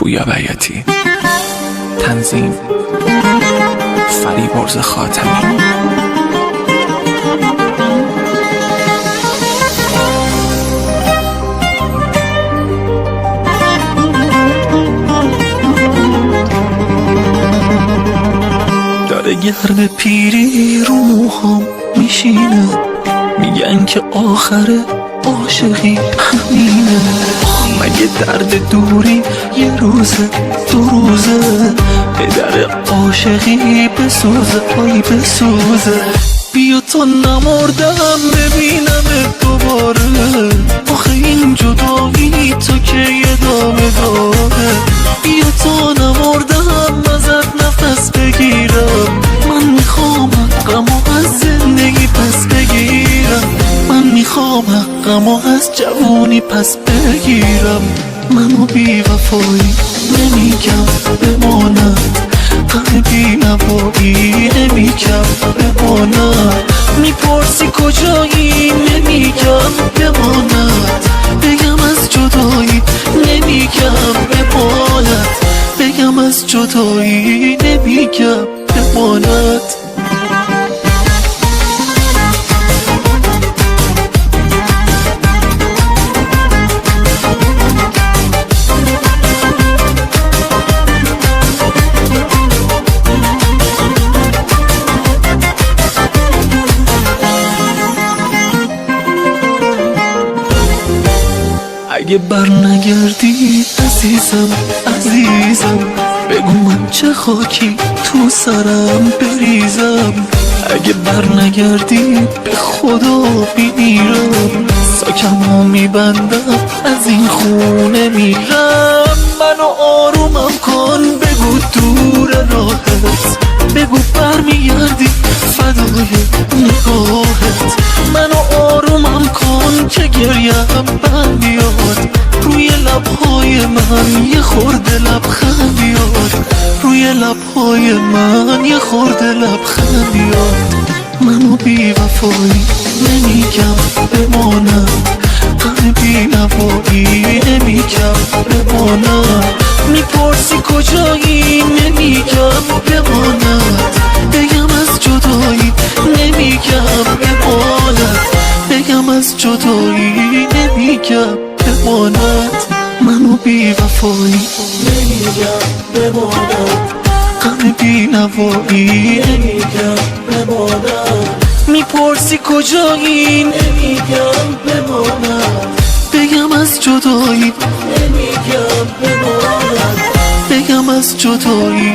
پویا بیاتی. تنظیم فریبرز خاتمی. داره گرم پیری رو موهام میشینه، میگن که آخر عاشقی همینه. مگه درد دوری یه روزه دو روزه، در عاشقی بسوزه آی بسوزه. بیا تا نمردم ببینم دوباره، آخه این جدایی تو که ادامه داره. بیا تا نمردم ازت نفس بگیرم، من میخوام حقمو از زندگی پس بگیرم. من میخوام حقمو از جوونی پس بگیرم. منو بی وفایی نمیگم بمانم، غم بی نوایی نمیگم بمانم. میپرسی کجایی نمیگم بماند، بگم از جدایی نمیگم بماند، بگم از جدایی نمیگم بماند. اگه بر نگردی عزیزم عزیزم، بگو من چه خاکی تو سرم بریزم. اگه بر نگردی به خدا میمیرم، ساکمو میبندم از این خونه میرم. منو آرومم کن بگو دور راهت، بگو برمیگردی فدای نگاهت. منو آرومم کن که گریم بند بیاد، روی لبهای من یه خورده لبخند بیاد، روی لبهای من یه خورده لبخند بیاد. منو بی وفایی نمیگم بمانم، غم بی نوایی نمیگم بمانم. میپرسی کجایی نمیگم بماند، بگم از جدایی نمیگم بماند، بگم از جدایی نمیگم بماند. منو بی وفایی نمیگم بماند، غم بی نوایی نمیگم بماند. میپرسی کجایی نمیگم بماند، بگم از جدایی نمیگم بماند، بگم از جدایی.